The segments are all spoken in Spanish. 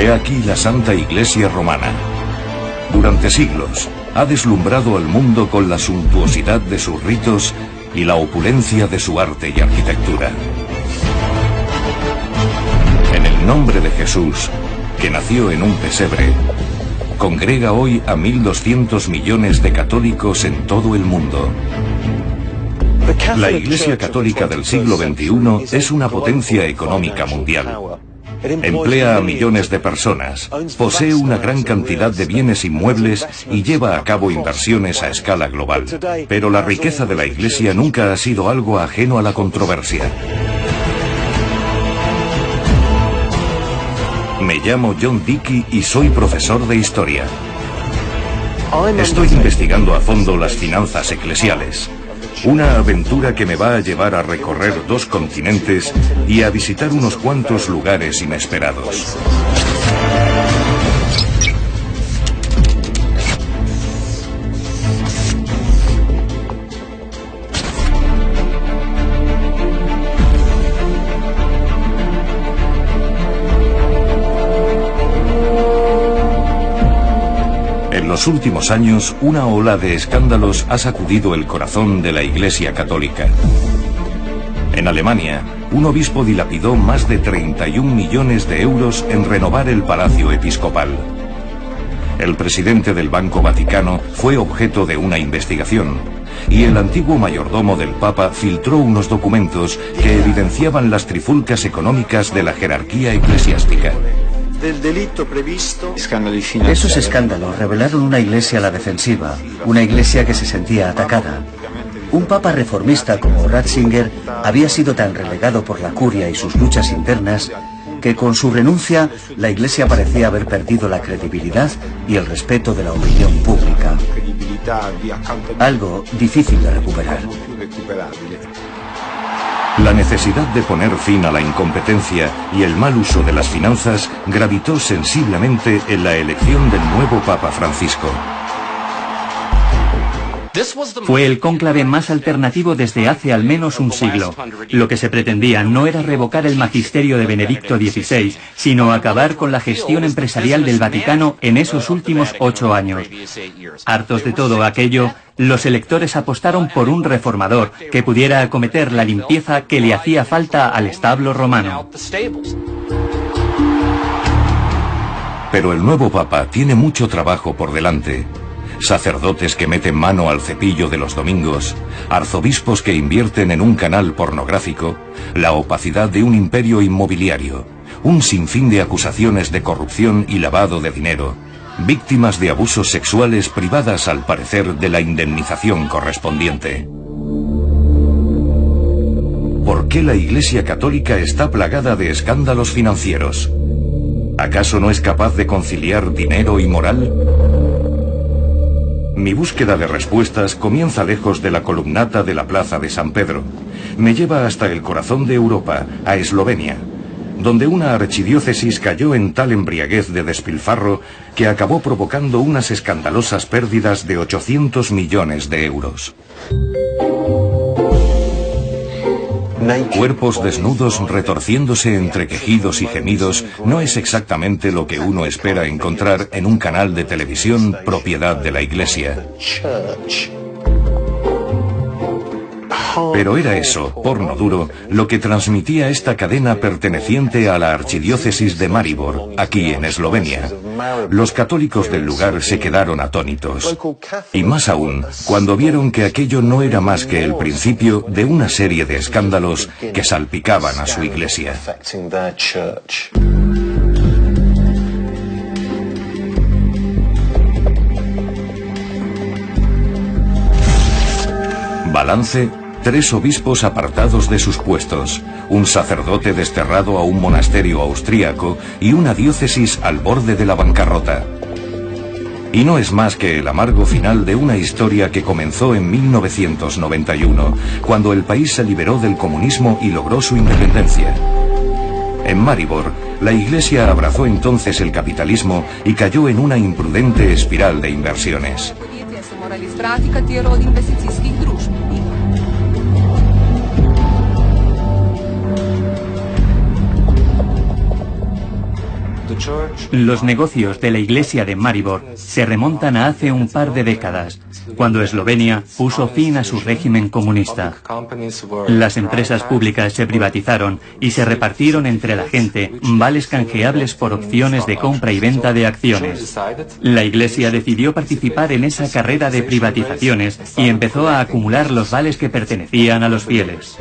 He aquí la Santa Iglesia Romana. Durante siglos ha deslumbrado al mundo con la suntuosidad de sus ritos y la opulencia de su arte y arquitectura. En el nombre de Jesús, que nació en un pesebre, congrega hoy a 1.200 millones de católicos en todo el mundo. La Iglesia Católica del siglo XXI es una potencia económica mundial. Emplea a millones de personas, posee una gran cantidad de bienes inmuebles y lleva a cabo inversiones a escala global. Pero la riqueza de la Iglesia nunca ha sido algo ajeno a la controversia. Me llamo John Dickey y soy profesor de historia. Estoy investigando a fondo las finanzas eclesiales. Una aventura que me va a llevar a recorrer 2 continentes y a visitar unos cuantos lugares inesperados. En los últimos años, una ola de escándalos ha sacudido el corazón de la Iglesia Católica. En Alemania, un obispo dilapidó más de 31 millones de euros en renovar el Palacio Episcopal. El presidente del Banco Vaticano fue objeto de una investigación, y el antiguo mayordomo del Papa filtró unos documentos que evidenciaban las trifulcas económicas de la jerarquía eclesiástica. Esos escándalos revelaron una iglesia a la defensiva, una iglesia que se sentía atacada. Un papa reformista como Ratzinger había sido tan relegado por la curia y sus luchas internas que con su renuncia la iglesia parecía haber perdido la credibilidad y el respeto de la opinión pública. Algo difícil de recuperar. La necesidad de poner fin a la incompetencia y el mal uso de las finanzas gravitó sensiblemente en la elección del nuevo Papa Francisco. Fue el cónclave más alternativo desde hace al menos un siglo. Lo que se pretendía no era revocar el magisterio de Benedicto XVI, sino acabar con la gestión empresarial del Vaticano en esos últimos 8 años. Hartos de todo aquello, los electores apostaron por un reformador que pudiera acometer la limpieza que le hacía falta al establo romano. Pero el nuevo Papa tiene mucho trabajo por delante. Sacerdotes que meten mano al cepillo de los domingos, arzobispos que invierten en un canal pornográfico, la opacidad de un imperio inmobiliario, un sinfín de acusaciones de corrupción y lavado de dinero, víctimas de abusos sexuales privadas al parecer de la indemnización correspondiente. ¿Por qué la Iglesia Católica está plagada de escándalos financieros? ¿Acaso no es capaz de conciliar dinero y moral? Mi búsqueda de respuestas comienza lejos de la columnata de la Plaza de San Pedro. Me lleva hasta el corazón de Europa, a Eslovenia, donde una archidiócesis cayó en tal embriaguez de despilfarro que acabó provocando unas escandalosas pérdidas de 800 millones de euros. Cuerpos desnudos retorciéndose entre quejidos y gemidos no es exactamente lo que uno espera encontrar en un canal de televisión propiedad de la Iglesia. Pero era eso, porno duro, lo que transmitía esta cadena perteneciente a la archidiócesis de Maribor, aquí en Eslovenia. Los católicos del lugar se quedaron atónitos. Y más aún, cuando vieron que aquello no era más que el principio de una serie de escándalos que salpicaban a su iglesia. Balance: 3 obispos apartados de sus puestos, un sacerdote desterrado a un monasterio austríaco y una diócesis al borde de la bancarrota. Y no es más que el amargo final de una historia que comenzó en 1991, cuando el país se liberó del comunismo y logró su independencia. En Maribor, la Iglesia abrazó entonces el capitalismo y cayó en una imprudente espiral de inversiones. Los negocios de la iglesia de Maribor se remontan a hace un par de décadas, cuando Eslovenia puso fin a su régimen comunista. Las empresas públicas se privatizaron y se repartieron entre la gente vales canjeables por opciones de compra y venta de acciones. La iglesia decidió participar en esa carrera de privatizaciones y empezó a acumular los vales que pertenecían a los fieles.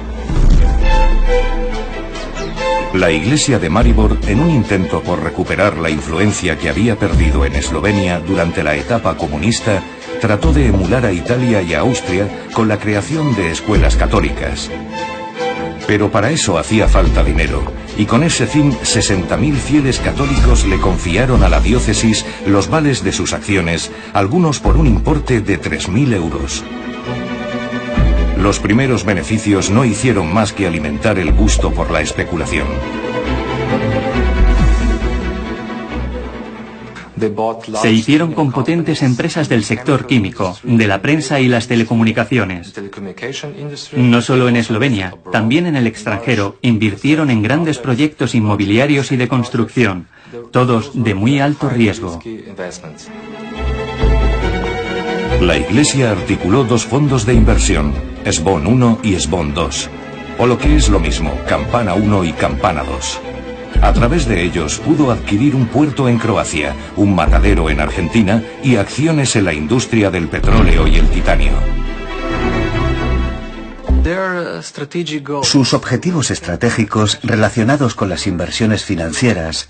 La iglesia de Maribor, en un intento por recuperar la influencia que había perdido en Eslovenia durante la etapa comunista, trató de emular a Italia y a Austria con la creación de escuelas católicas. Pero para eso hacía falta dinero, y con ese fin 60.000 fieles católicos le confiaron a la diócesis los vales de sus acciones, algunos por un importe de 3.000 euros. Los primeros beneficios no hicieron más que alimentar el gusto por la especulación. Se hicieron con potentes empresas del sector químico, de la prensa y las telecomunicaciones. No solo en Eslovenia, también en el extranjero, invirtieron en grandes proyectos inmobiliarios y de construcción, todos de muy alto riesgo. La iglesia articuló dos fondos de inversión, Sbon 1 y Sbon 2, o lo que es lo mismo, Campana 1 y Campana 2. A través de ellos pudo adquirir un puerto en Croacia, un matadero en Argentina y acciones en la industria del petróleo y el titanio. Sus objetivos estratégicos relacionados con las inversiones financieras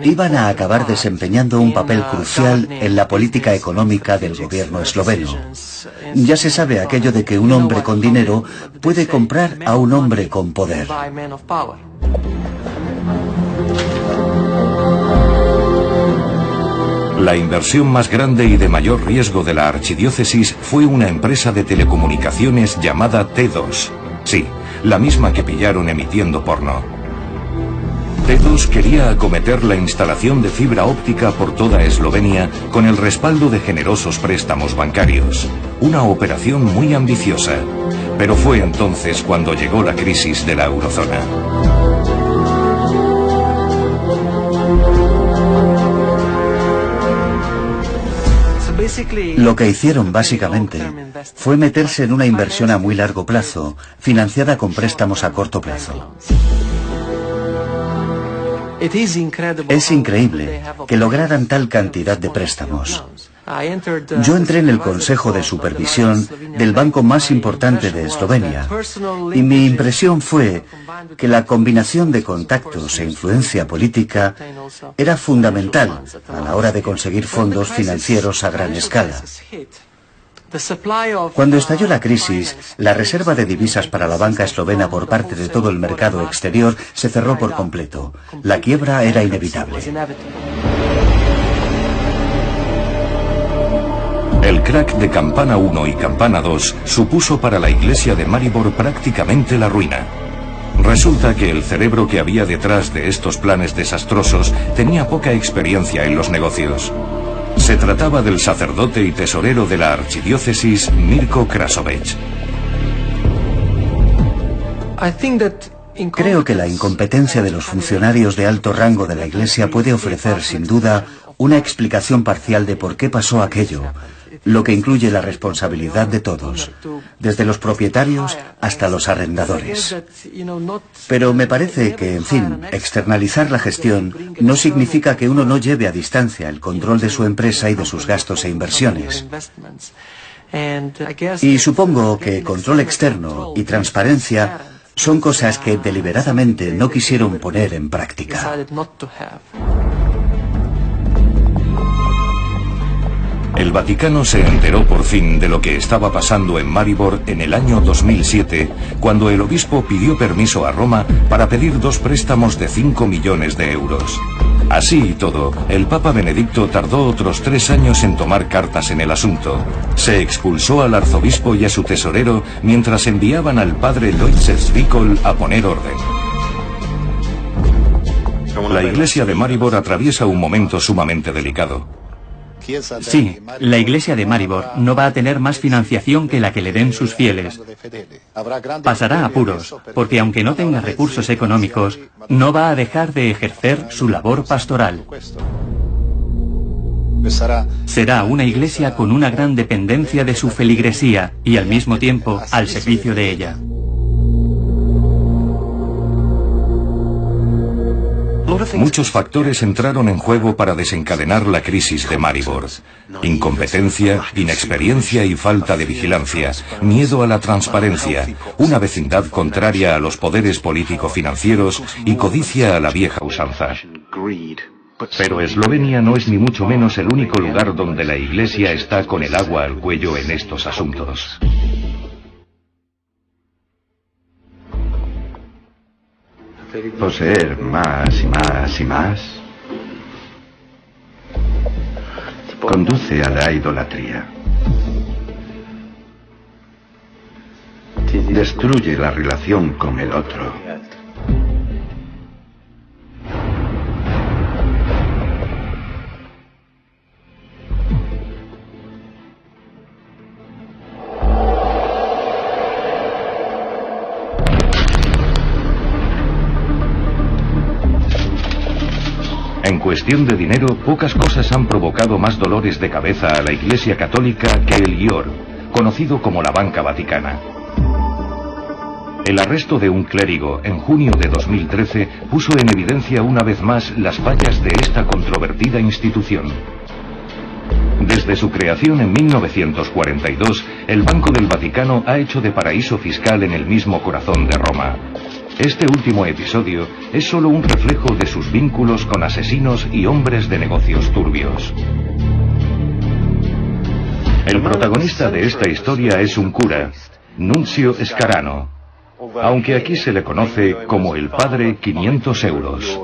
iban a acabar desempeñando un papel crucial en la política económica del gobierno esloveno. Ya se sabe aquello de que un hombre con dinero puede comprar a un hombre con poder. La inversión más grande y de mayor riesgo de la archidiócesis fue una empresa de telecomunicaciones llamada T2. Sí, la misma que pillaron emitiendo porno. T2 quería acometer la instalación de fibra óptica por toda Eslovenia con el respaldo de generosos préstamos bancarios. Una operación muy ambiciosa. Pero fue entonces cuando llegó la crisis de la eurozona. Lo que hicieron básicamente fue meterse en una inversión a muy largo plazo, financiada con préstamos a corto plazo. Es increíble que lograran tal cantidad de préstamos. Yo entré en el Consejo de Supervisión del banco más importante de Eslovenia y mi impresión fue que la combinación de contactos e influencia política era fundamental a la hora de conseguir fondos financieros a gran escala. Cuando estalló la crisis, la reserva de divisas para la banca eslovena por parte de todo el mercado exterior se cerró por completo. La quiebra era inevitable. El crack de Campana 1 y Campana 2 supuso para la iglesia de Maribor prácticamente la ruina. Resulta que el cerebro que había detrás de estos planes desastrosos tenía poca experiencia en los negocios. Se trataba del sacerdote y tesorero de la archidiócesis Mirko Krasovec. Creo que la incompetencia de los funcionarios de alto rango de la Iglesia puede ofrecer, sin duda, una explicación parcial de por qué pasó aquello, lo que incluye la responsabilidad de todos, desde los propietarios hasta los arrendadores. Pero me parece que, en fin, externalizar la gestión no significa que uno no lleve a distancia el control de su empresa y de sus gastos e inversiones. Y supongo que control externo y transparencia son cosas que deliberadamente no quisieron poner en práctica. El Vaticano se enteró por fin de lo que estaba pasando en Maribor en el año 2007, cuando el obispo pidió permiso a Roma para pedir dos préstamos de 5 millones de euros. Así y todo, el Papa Benedicto tardó otros 3 años en tomar cartas en el asunto. Se expulsó al arzobispo y a su tesorero mientras enviaban al padre Lojzef Zvikol a poner orden. La iglesia de Maribor atraviesa un momento sumamente delicado. Sí, la iglesia de Maribor no va a tener más financiación que la que le den sus fieles. Pasará apuros, porque aunque no tenga recursos económicos, no va a dejar de ejercer su labor pastoral. Será una iglesia con una gran dependencia de su feligresía y al mismo tiempo al servicio de ella. Muchos factores entraron en juego para desencadenar la crisis de Maribor. Incompetencia, inexperiencia y falta de vigilancia, miedo a la transparencia, una vecindad contraria a los poderes político-financieros y codicia a la vieja usanza. Pero Eslovenia no es ni mucho menos el único lugar donde la Iglesia está con el agua al cuello en estos asuntos. Poseer más y más y más conduce a la idolatría. Destruye la relación con el otro. En cuestión de dinero, pocas cosas han provocado más dolores de cabeza a la Iglesia Católica que el IOR, conocido como la Banca Vaticana. El arresto de un clérigo en junio de 2013 puso en evidencia una vez más las fallas de esta controvertida institución. Desde su creación en 1942, el Banco del Vaticano ha hecho de paraíso fiscal en el mismo corazón de Roma. Este último episodio es solo un reflejo de sus vínculos con asesinos y hombres de negocios turbios. El protagonista de esta historia es un cura, Nunzio Scarano, aunque aquí se le conoce como el Padre 500 euros.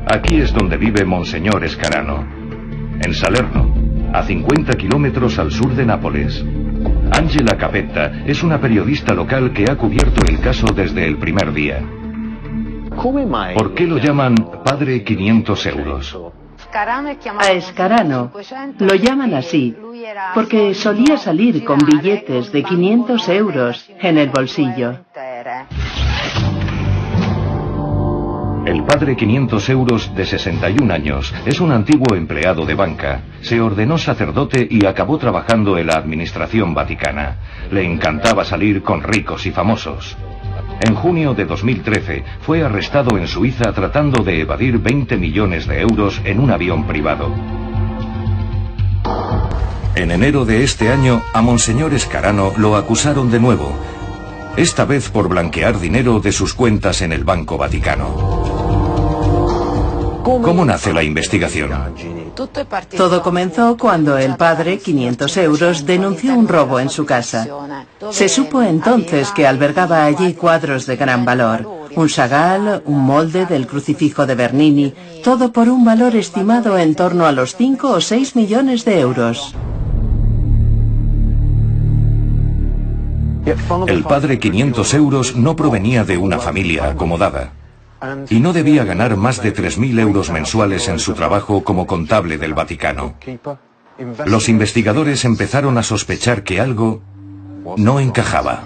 Aquí es donde vive Monseñor Scarano, en Salerno, a 50 kilómetros al sur de Nápoles. Angela Capetta es una periodista local que ha cubierto el caso desde el primer día. ¿Por qué lo llaman Padre 500 euros? A Scarano lo llaman así porque solía salir con billetes de 500 euros en el bolsillo. El Padre 500 euros, de 61 años, es un antiguo empleado de banca. Se ordenó sacerdote y acabó trabajando en la administración vaticana. Le encantaba salir con ricos y famosos. En junio de 2013 fue arrestado en Suiza tratando de evadir 20 millones de euros en un avión privado. En enero de este año, a Monseñor Scarano lo acusaron de nuevo, esta vez por blanquear dinero de sus cuentas en el Banco Vaticano. ¿Cómo nace la investigación? Todo comenzó cuando el padre 500 euros denunció un robo en su casa. Se supo entonces que albergaba allí cuadros de gran valor, un Chagall, un molde del crucifijo de Bernini, todo por un valor estimado en torno a los 5 o 6 millones de euros. El Padre 500 euros no provenía de una familia acomodada y no debía ganar más de 3.000 euros mensuales en su trabajo como contable del Vaticano. Los investigadores empezaron a sospechar que algo no encajaba.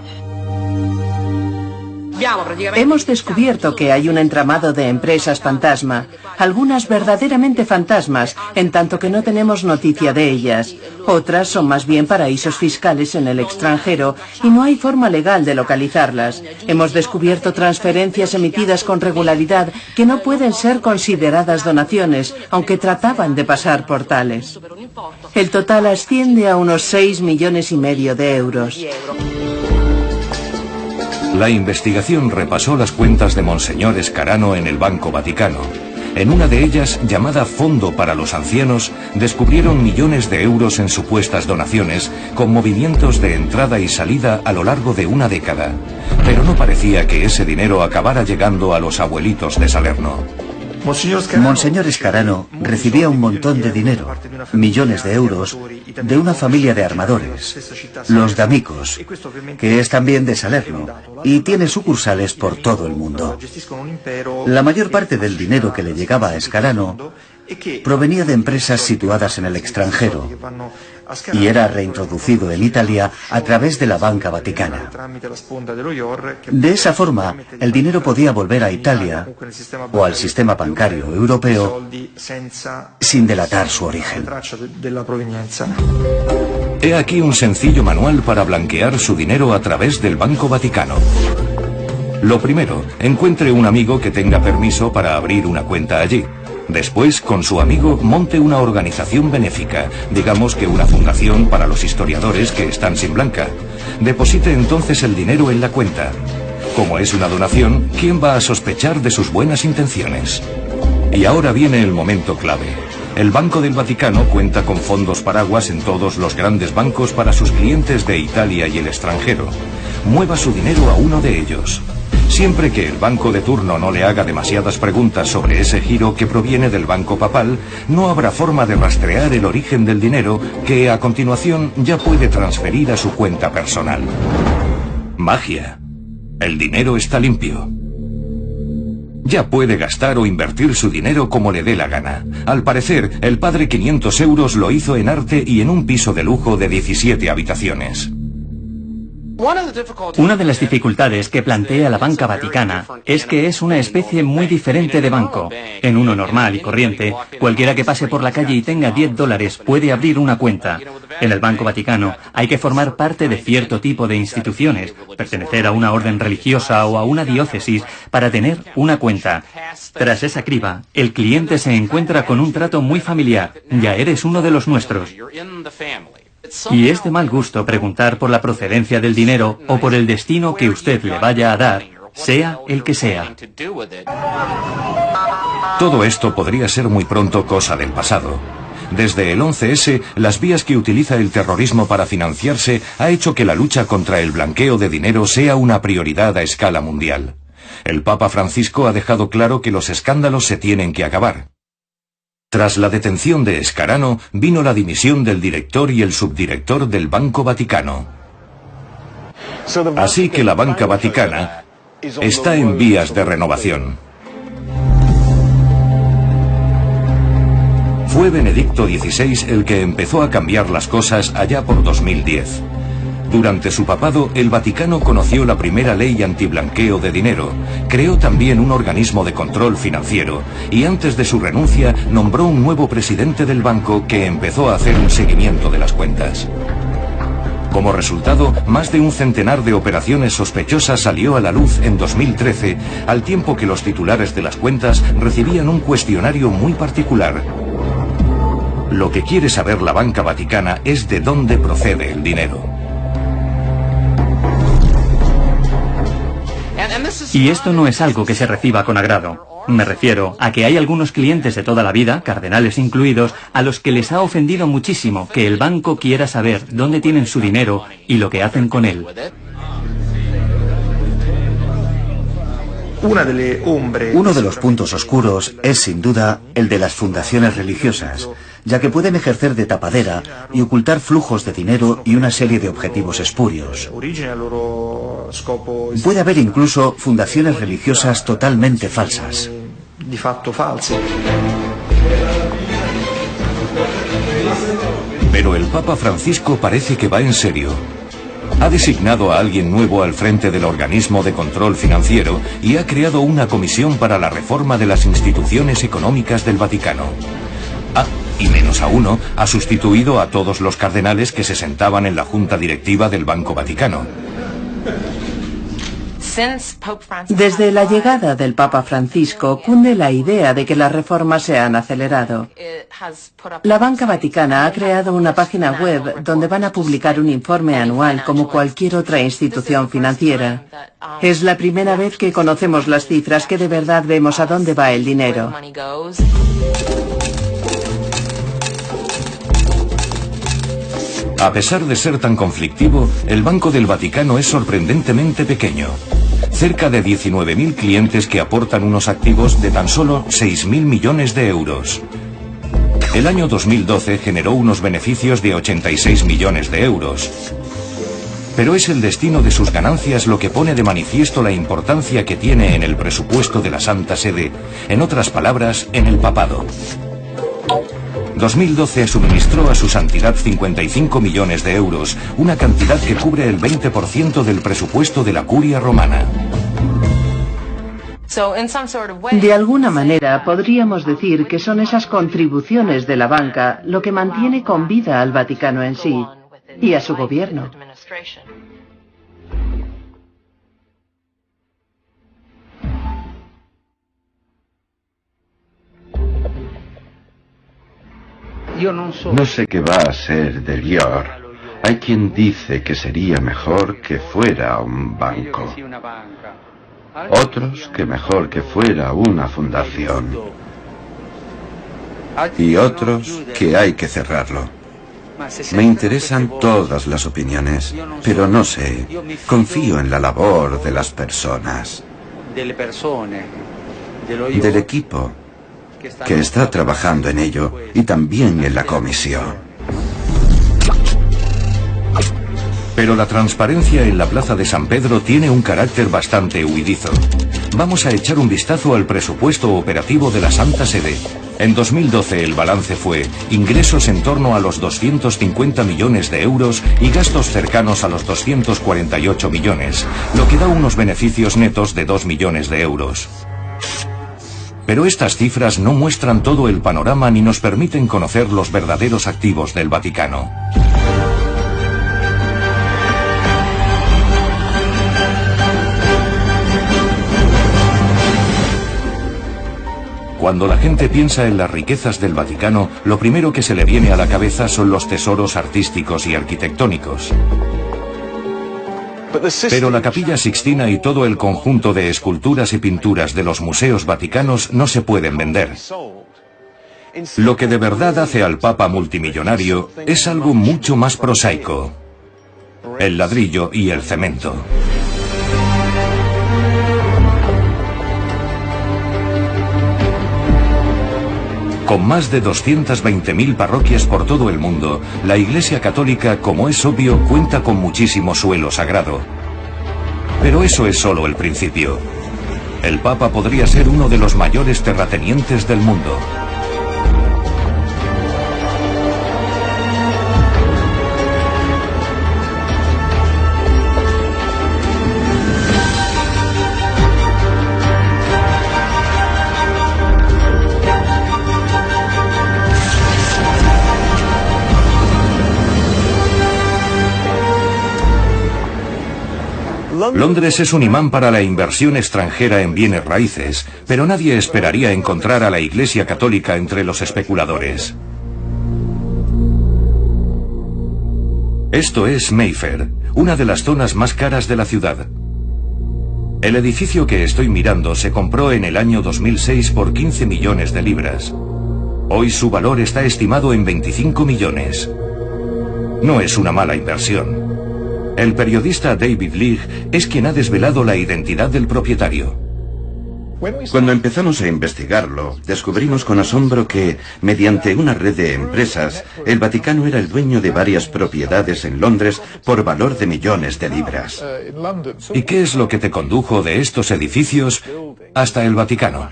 Hemos descubierto que hay un entramado de empresas fantasma, algunas verdaderamente fantasmas, en tanto que no tenemos noticia de ellas. Otras son más bien paraísos fiscales en el extranjero y no hay forma legal de localizarlas. Hemos descubierto transferencias emitidas con regularidad que no pueden ser consideradas donaciones, aunque trataban de pasar por tales. El total asciende a unos 6,5 millones de euros. La investigación repasó las cuentas de Monseñor Scarano en el Banco Vaticano. En una de ellas, llamada Fondo para los Ancianos, descubrieron millones de euros en supuestas donaciones, con movimientos de entrada y salida a lo largo de una década. Pero no parecía que ese dinero acabara llegando a los abuelitos de Salerno. Monseñor Scarano recibía un montón de dinero, millones de euros, de una familia de armadores, los D'Amicos, que es también de Salerno, y tiene sucursales por todo el mundo. La mayor parte del dinero que le llegaba a Scarano provenía de empresas situadas en el extranjero y era reintroducido en Italia a través de la Banca Vaticana. De esa forma, el dinero podía volver a Italia o al sistema bancario europeo sin delatar su origen. He aquí un sencillo manual para blanquear su dinero a través del Banco Vaticano. Lo primero, encuentre un amigo que tenga permiso para abrir una cuenta allí. Después, con su amigo, monte una organización benéfica, digamos que una fundación para los historiadores que están sin blanca. Deposite entonces el dinero en la cuenta. Como es una donación, ¿quién va a sospechar de sus buenas intenciones? Y ahora viene el momento clave. El Banco del Vaticano cuenta con fondos paraguas en todos los grandes bancos para sus clientes de Italia y el extranjero. Mueva su dinero a uno de ellos. Siempre que el banco de turno no le haga demasiadas preguntas sobre ese giro que proviene del banco papal, no habrá forma de rastrear el origen del dinero que a continuación ya puede transferir a su cuenta personal. Magia. El dinero está limpio. Ya puede gastar o invertir su dinero como le dé la gana. Al parecer, el padre 500 euros lo hizo en arte y en un piso de lujo de 17 habitaciones. Una de las dificultades que plantea la Banca Vaticana es que es una especie muy diferente de banco. En uno normal y corriente, cualquiera que pase por la calle y tenga $10 puede abrir una cuenta. En el Banco Vaticano hay que formar parte de cierto tipo de instituciones, pertenecer a una orden religiosa o a una diócesis para tener una cuenta. Tras esa criba, el cliente se encuentra con un trato muy familiar. Ya eres uno de los nuestros. Y es de mal gusto preguntar por la procedencia del dinero o por el destino que usted le vaya a dar, sea el que sea. Todo esto podría ser muy pronto cosa del pasado. Desde el 11S, las vías que utiliza el terrorismo para financiarse ha hecho que la lucha contra el blanqueo de dinero sea una prioridad a escala mundial. El Papa Francisco ha dejado claro que los escándalos se tienen que acabar. Tras la detención de Scarano, vino la dimisión del director y el subdirector del Banco Vaticano. Así que la Banca Vaticana está en vías de renovación. Fue Benedicto XVI el que empezó a cambiar las cosas allá por 2010. Durante su papado, el Vaticano conoció la primera ley antiblanqueo de dinero, creó también un organismo de control financiero y antes de su renuncia nombró un nuevo presidente del banco que empezó a hacer un seguimiento de las cuentas. Como resultado, más de un centenar de operaciones sospechosas salió a la luz en 2013, al tiempo que los titulares de las cuentas recibían un cuestionario muy particular. Lo que quiere saber la Banca Vaticana es de dónde procede el dinero. Y esto no es algo que se reciba con agrado. Me refiero a que hay algunos clientes de toda la vida, cardenales incluidos, a los que les ha ofendido muchísimo que el banco quiera saber dónde tienen su dinero y lo que hacen con él. Uno de los puntos oscuros es sin duda el de las fundaciones religiosas, ya que pueden ejercer de tapadera y ocultar flujos de dinero y una serie de objetivos espurios. Puede haber incluso fundaciones religiosas totalmente falsas. Pero el Papa Francisco parece que va en serio. Ha designado a alguien nuevo al frente del organismo de control financiero y ha creado una comisión para la reforma de las instituciones económicas del Vaticano. Y menos a uno, ha sustituido a todos los cardenales que se sentaban en la junta directiva del Banco Vaticano. Desde la llegada del Papa Francisco cunde la idea de que las reformas se han acelerado. La Banca Vaticana ha creado una página web donde van a publicar un informe anual como cualquier otra institución financiera. Es la primera vez que conocemos las cifras, que de verdad vemos a dónde va el dinero. A pesar de ser tan conflictivo, el Banco del Vaticano es sorprendentemente pequeño. Cerca de 19.000 clientes que aportan unos activos de tan solo 6.000 millones de euros. El año 2012 generó unos beneficios de 86 millones de euros. Pero es el destino de sus ganancias lo que pone de manifiesto la importancia que tiene en el presupuesto de la Santa Sede, en otras palabras, en el papado. 2012 suministró a su santidad 55 millones de euros, una cantidad que cubre el 20% del presupuesto de la curia romana. De alguna manera podríamos decir que son esas contribuciones de la banca lo que mantiene con vida al Vaticano en sí y a su gobierno. No sé qué va a ser de Lior. Hay quien dice que sería mejor que fuera un banco. Otros que mejor que fuera una fundación. Y otros que hay que cerrarlo. Me interesan todas las opiniones, pero no sé. Confío en la labor de las personas. Del equipo que está trabajando en ello y también en la comisión. Pero la transparencia en la Plaza de San Pedro tiene un carácter bastante huidizo. Vamos a echar un vistazo al presupuesto operativo de la Santa Sede. En 2012 el balance fue ingresos en torno a los 250 millones de euros y gastos cercanos a los 248 millones, lo que da unos beneficios netos de 2 millones de euros. Pero estas cifras no muestran todo el panorama ni nos permiten conocer los verdaderos activos del Vaticano. Cuando la gente piensa en las riquezas del Vaticano, lo primero que se le viene a la cabeza son los tesoros artísticos y arquitectónicos. Pero la Capilla Sixtina y todo el conjunto de esculturas y pinturas de los museos vaticanos no se pueden vender. Lo que de verdad hace al Papa multimillonario es algo mucho más prosaico: el ladrillo y el cemento. Con más de 220.000 parroquias por todo el mundo, la Iglesia Católica, como es obvio, cuenta con muchísimo suelo sagrado. Pero eso es solo el principio. El Papa podría ser uno de los mayores terratenientes del mundo. Londres es un imán para la inversión extranjera en bienes raíces, pero nadie esperaría encontrar a la Iglesia Católica entre los especuladores. Esto es Mayfair, una de las zonas más caras de la ciudad. El edificio que estoy mirando se compró en el año 2006 por 15 millones de libras. Hoy su valor está estimado en 25 millones. No es una mala inversión. El periodista David Leigh es quien ha desvelado la identidad del propietario. Cuando empezamos a investigarlo, descubrimos con asombro que, mediante una red de empresas, el Vaticano era el dueño de varias propiedades en Londres por valor de millones de libras. ¿Y qué es lo que te condujo de estos edificios hasta el Vaticano?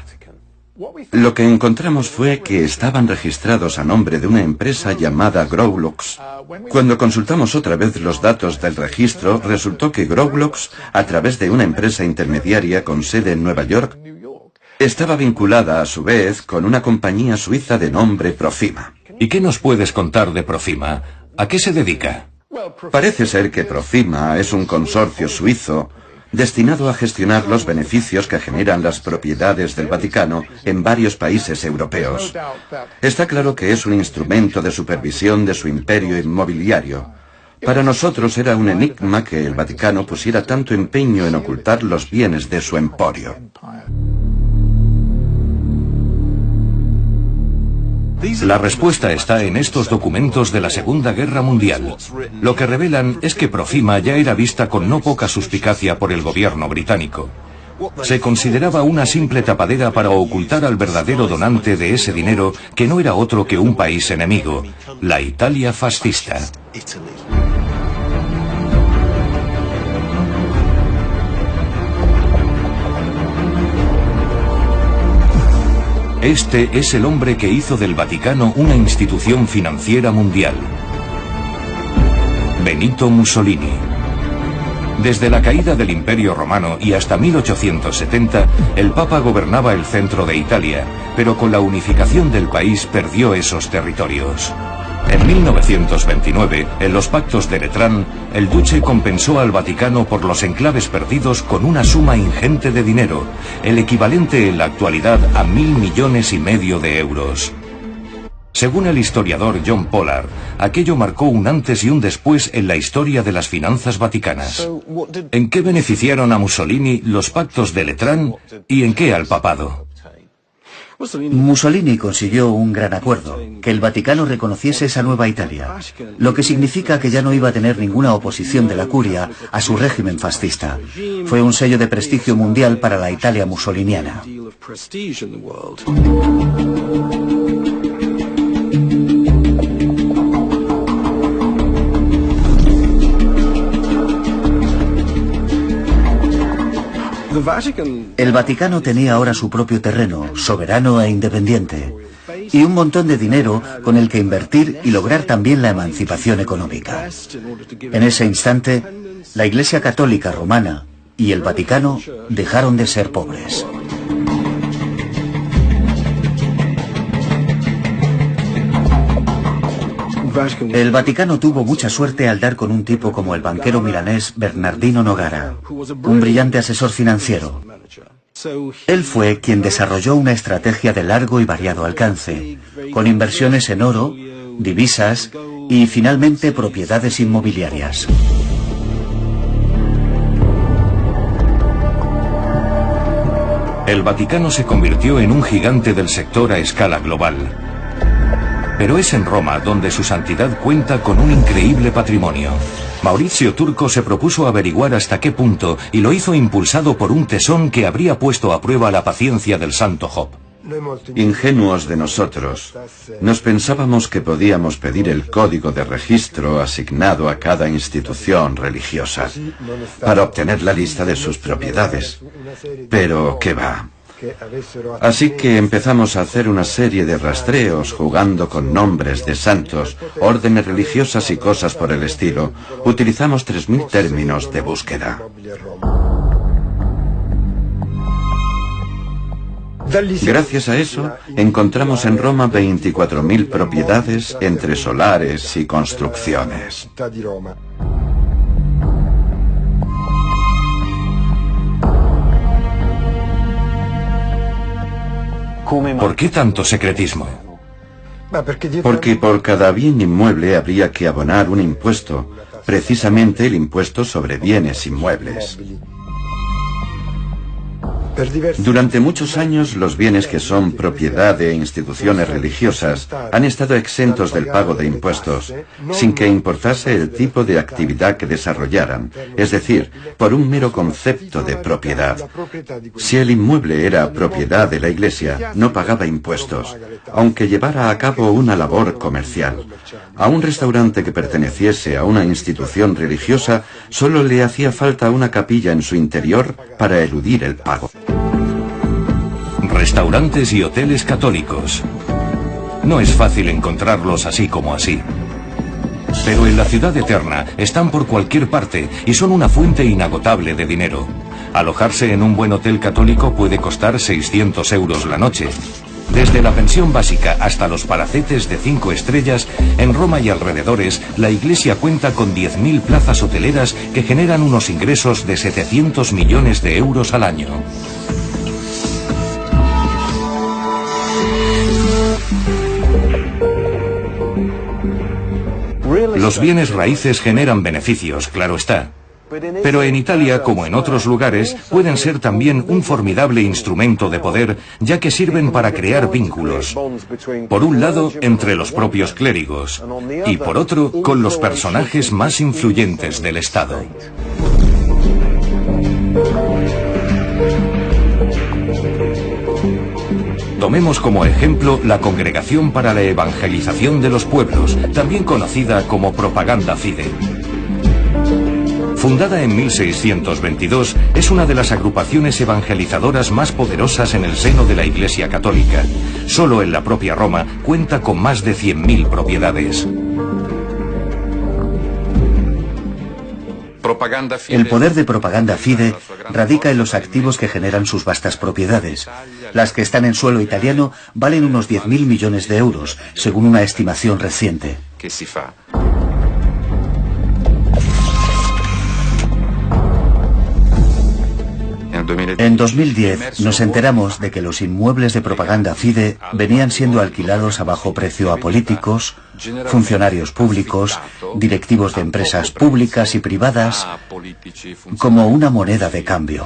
Lo que encontramos fue que estaban registrados a nombre de una empresa llamada Growlux. Cuando consultamos otra vez los datos del registro, resultó que Growlux, a través de una empresa intermediaria con sede en Nueva York, estaba vinculada a su vez con una compañía suiza de nombre Profima. ¿Y qué nos puedes contar de Profima? ¿A qué se dedica? Parece ser que Profima es un consorcio suizo destinado a gestionar los beneficios que generan las propiedades del Vaticano en varios países europeos. Está claro que es un instrumento de supervisión de su imperio inmobiliario. Para nosotros era un enigma que el Vaticano pusiera tanto empeño en ocultar los bienes de su emporio. La respuesta está en estos documentos de la Segunda Guerra Mundial. Lo que revelan es que Profima ya era vista con no poca suspicacia por el gobierno británico. Se consideraba una simple tapadera para ocultar al verdadero donante de ese dinero, que no era otro que un país enemigo, la Italia fascista. Este es el hombre que hizo del Vaticano una institución financiera mundial. Benito Mussolini. Desde la caída del Imperio Romano y hasta 1870, el Papa gobernaba el centro de Italia, pero con la unificación del país perdió esos territorios. En 1929, en los pactos de Letrán, el duce compensó al Vaticano por los enclaves perdidos con una suma ingente de dinero, el equivalente en la actualidad a 1.000 millones y medio de euros. Según el historiador John Pollard, aquello marcó un antes y un después en la historia de las finanzas vaticanas. ¿En qué beneficiaron a Mussolini los pactos de Letrán y en qué al papado? Mussolini consiguió un gran acuerdo, que el Vaticano reconociese esa nueva Italia, lo que significa que ya no iba a tener ninguna oposición de la curia a su régimen fascista. Fue un sello de prestigio mundial para la Italia mussoliniana. El Vaticano tenía ahora su propio terreno, soberano e independiente, y un montón de dinero con el que invertir y lograr también la emancipación económica. En ese instante, la Iglesia Católica Romana y el Vaticano dejaron de ser pobres. El Vaticano tuvo mucha suerte al dar con un tipo como el banquero milanés Bernardino Nogara, un brillante asesor financiero. Él fue quien desarrolló una estrategia de largo y variado alcance, con inversiones en oro, divisas y finalmente propiedades inmobiliarias. El Vaticano se convirtió en un gigante del sector a escala global. Pero es en Roma donde su santidad cuenta con un increíble patrimonio. Maurizio Turco se propuso averiguar hasta qué punto y lo hizo impulsado por un tesón que habría puesto a prueba la paciencia del santo Job. Ingenuos de nosotros, nos pensábamos que podíamos pedir el código de registro asignado a cada institución religiosa para obtener la lista de sus propiedades. Pero, ¿qué va? Así que empezamos a hacer una serie de rastreos jugando con nombres de santos, órdenes religiosas y cosas por el estilo. Utilizamos 3.000 términos de búsqueda. Gracias a eso, encontramos en Roma 24.000 propiedades entre solares y construcciones. ¿Por qué tanto secretismo? Porque por cada bien inmueble habría que abonar un impuesto, precisamente el impuesto sobre bienes inmuebles. Durante muchos años, los bienes que son propiedad de instituciones religiosas han estado exentos del pago de impuestos, sin que importase el tipo de actividad que desarrollaran, es decir, por un mero concepto de propiedad. Si el inmueble era propiedad de la Iglesia, no pagaba impuestos, aunque llevara a cabo una labor comercial. A un restaurante que perteneciese a una institución religiosa, solo le hacía falta una capilla en su interior para eludir el pago. Restaurantes y hoteles católicos. No es fácil encontrarlos así como así. Pero en la ciudad eterna están por cualquier parte y son una fuente inagotable de dinero. Alojarse en un buen hotel católico puede costar 600 euros la noche. Desde la pensión básica hasta los palacetes de 5 estrellas, en Roma y alrededores, la Iglesia cuenta con 10.000 plazas hoteleras que generan unos ingresos de 700 millones de euros al año. Los bienes raíces generan beneficios, claro está. Pero en Italia, como en otros lugares, pueden ser también un formidable instrumento de poder, ya que sirven para crear vínculos. Por un lado, entre los propios clérigos, y por otro, con los personajes más influyentes del Estado. Tomemos como ejemplo la Congregación para la Evangelización de los Pueblos, también conocida como Propaganda Fide. Fundada en 1622, es una de las agrupaciones evangelizadoras más poderosas en el seno de la Iglesia Católica. Solo en la propia Roma cuenta con más de 100.000 propiedades. El poder de Propaganda Fide radica en los activos que generan sus vastas propiedades. Las que están en suelo italiano valen unos 10.000 millones de euros, según una estimación reciente. En 2010 nos enteramos de que los inmuebles de Propaganda Fide venían siendo alquilados a bajo precio a políticos, funcionarios públicos, directivos de empresas públicas y privadas, como una moneda de cambio.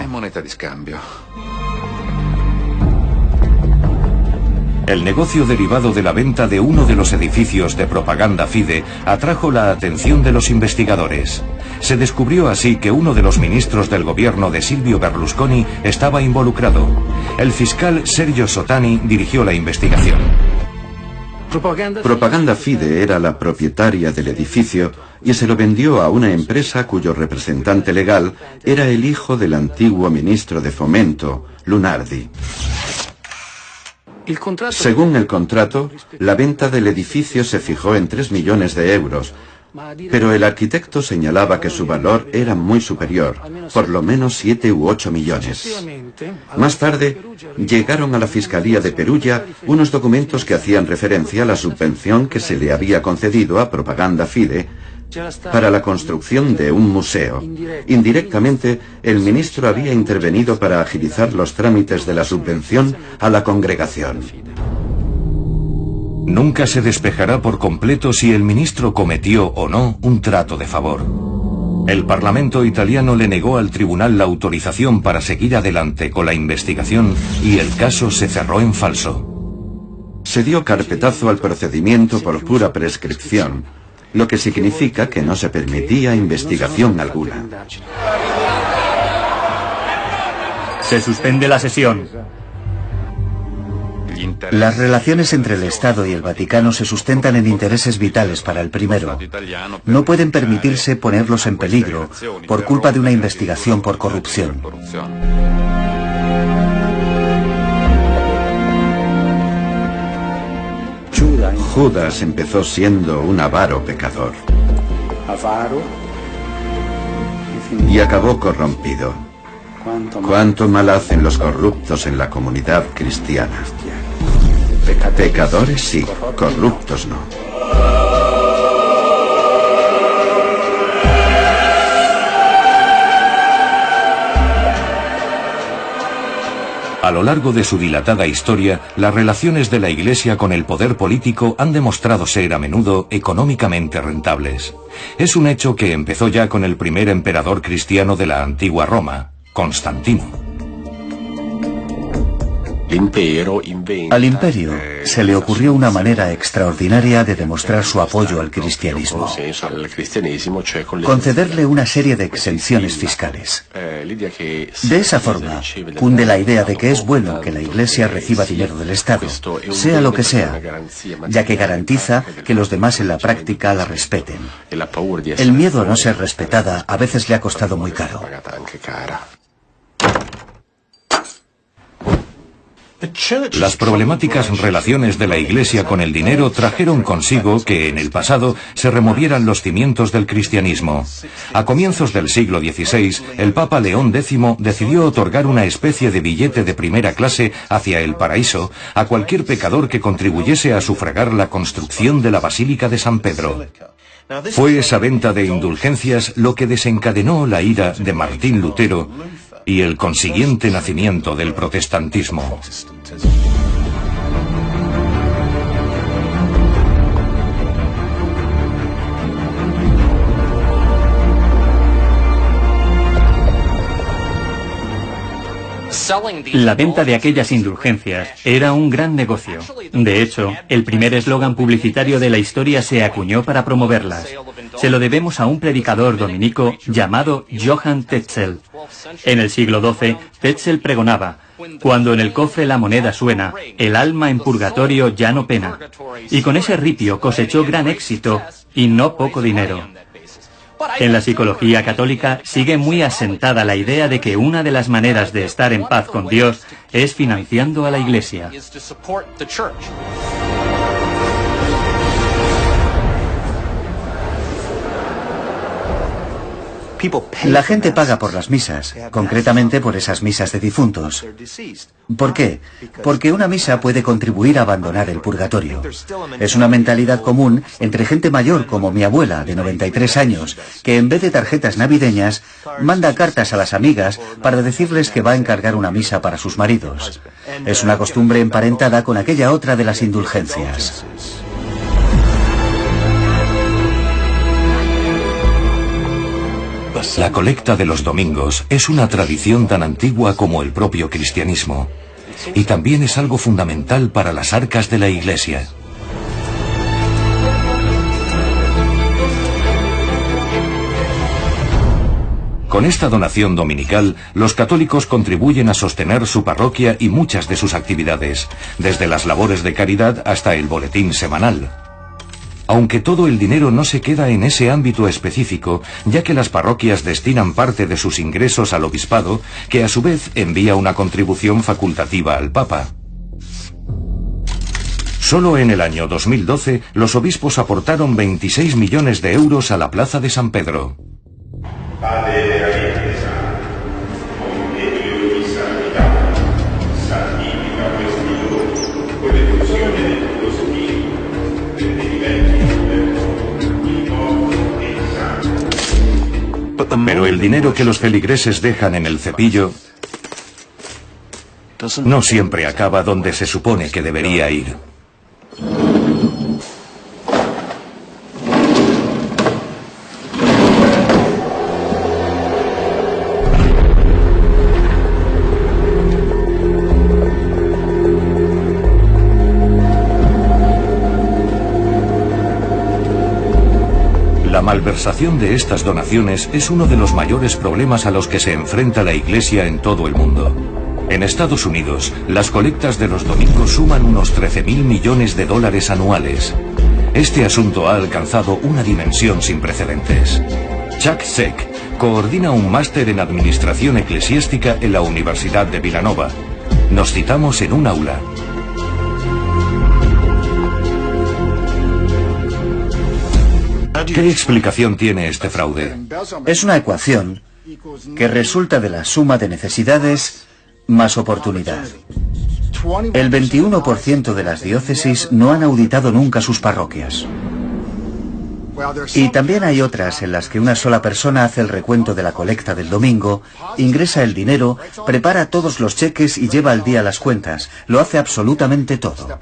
El negocio derivado de la venta de uno de los edificios de Propaganda Fide atrajo la atención de los investigadores. Se descubrió así que uno de los ministros del gobierno de Silvio Berlusconi estaba involucrado. El fiscal Sergio Sotani dirigió la investigación. Propaganda Fide era la propietaria del edificio y se lo vendió a una empresa cuyo representante legal era el hijo del antiguo ministro de Fomento, Lunardi. Según el contrato, la venta del edificio se fijó en 3 millones de euros, pero el arquitecto señalaba que su valor era muy superior, por lo menos 7 u 8 millones. Más tarde, llegaron a la Fiscalía de Perugia unos documentos que hacían referencia a la subvención que se le había concedido a Propaganda Fide para la construcción de un museo. Indirectamente, el ministro había intervenido para agilizar los trámites de la subvención a la congregación. Nunca se despejará por completo si el ministro cometió o no un trato de favor. El Parlamento italiano le negó al tribunal la autorización para seguir adelante con la investigación y el caso se cerró en falso. Se dio carpetazo al procedimiento por pura prescripción, lo que significa que no se permitía investigación alguna. Se suspende la sesión. Las relaciones entre el Estado y el Vaticano se sustentan en intereses vitales para el primero. No pueden permitirse ponerlos en peligro por culpa de una investigación por corrupción. Judas empezó siendo un avaro pecador y acabó corrompido. ¿Cuánto mal hacen los corruptos en la comunidad cristiana? Pecadores sí, corruptos no. A lo largo de su dilatada historia, las relaciones de la Iglesia con el poder político han demostrado ser a menudo económicamente rentables. Es un hecho que empezó ya con el primer emperador cristiano de la antigua Roma, Constantino. Al imperio se le ocurrió una manera extraordinaria de demostrar su apoyo al cristianismo: concederle una serie de exenciones fiscales. De esa forma, cunde la idea de que es bueno que la Iglesia reciba dinero del Estado, sea lo que sea, ya que garantiza que los demás en la práctica la respeten. El miedo a no ser respetada a veces le ha costado muy caro. Las problemáticas relaciones de la Iglesia con el dinero trajeron consigo que en el pasado se removieran los cimientos del cristianismo. A comienzos del siglo XVI, el Papa León X decidió otorgar una especie de billete de primera clase hacia el paraíso a cualquier pecador que contribuyese a sufragar la construcción de la Basílica de San Pedro. Fue esa venta de indulgencias lo que desencadenó la ira de Martín Lutero y el consiguiente nacimiento del protestantismo. La venta de aquellas indulgencias era un gran negocio. De hecho, el primer eslogan publicitario de la historia se acuñó para promoverlas. Se lo debemos a un predicador dominico llamado Johann Tetzel. En el siglo XII, Tetzel pregonaba: cuando en el cofre la moneda suena, el alma en purgatorio ya no pena. Y con ese ripio cosechó gran éxito y no poco dinero. En la psicología católica sigue muy asentada la idea de que una de las maneras de estar en paz con Dios es financiando a la Iglesia. La gente paga por las misas, concretamente por esas misas de difuntos. ¿Por qué? Porque una misa puede contribuir a abandonar el purgatorio. Es una mentalidad común entre gente mayor como mi abuela, de 93 años, que en vez de tarjetas navideñas, manda cartas a las amigas para decirles que va a encargar una misa para sus maridos. Es una costumbre emparentada con aquella otra de las indulgencias. La colecta de los domingos es una tradición tan antigua como el propio cristianismo, y también es algo fundamental para las arcas de la Iglesia. Con esta donación dominical, los católicos contribuyen a sostener su parroquia y muchas de sus actividades, desde las labores de caridad hasta el boletín semanal. Aunque todo el dinero no se queda en ese ámbito específico, ya que las parroquias destinan parte de sus ingresos al obispado, que a su vez envía una contribución facultativa al Papa. Solo en el año 2012, los obispos aportaron 26 millones de euros a la Plaza de San Pedro. Pero el dinero que los feligreses dejan en el cepillo no siempre acaba donde se supone que debería ir. La malversación de estas donaciones es uno de los mayores problemas a los que se enfrenta la Iglesia en todo el mundo. En Estados Unidos, las colectas de los domingos suman unos 13.000 millones de dólares anuales. Este asunto ha alcanzado una dimensión sin precedentes. Chuck Zeck coordina un máster en Administración Eclesiástica en la Universidad de Villanova. Nos citamos en un aula. ¿Qué explicación tiene este fraude? Es una ecuación que resulta de la suma de necesidades más oportunidad. El 21% de las diócesis no han auditado nunca sus parroquias. Y también hay otras en las que una sola persona hace el recuento de la colecta del domingo, ingresa el dinero, prepara todos los cheques y lleva al día las cuentas. Lo hace absolutamente todo.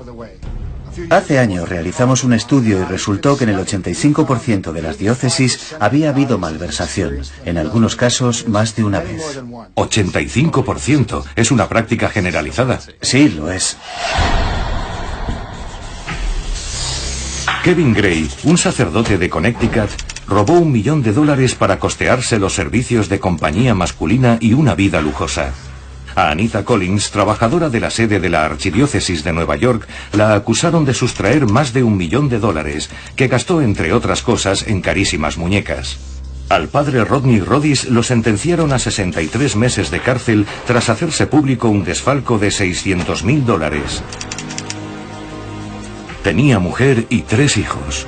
Hace años realizamos un estudio y resultó que en el 85% de las diócesis había habido malversación, en algunos casos más de una vez. 85%, es una práctica generalizada. Sí, lo es. Kevin Gray, un sacerdote de Connecticut, robó $1 millón para costearse los servicios de compañía masculina y una vida lujosa. A Anita Collins, trabajadora de la sede de la Archidiócesis de Nueva York, la acusaron de sustraer más de $1 millón que gastó, entre otras cosas, en carísimas muñecas. Al padre Rodney Rodis lo sentenciaron a 63 meses de cárcel tras hacerse público un desfalco de $600.000. Tenía mujer y 3 hijos.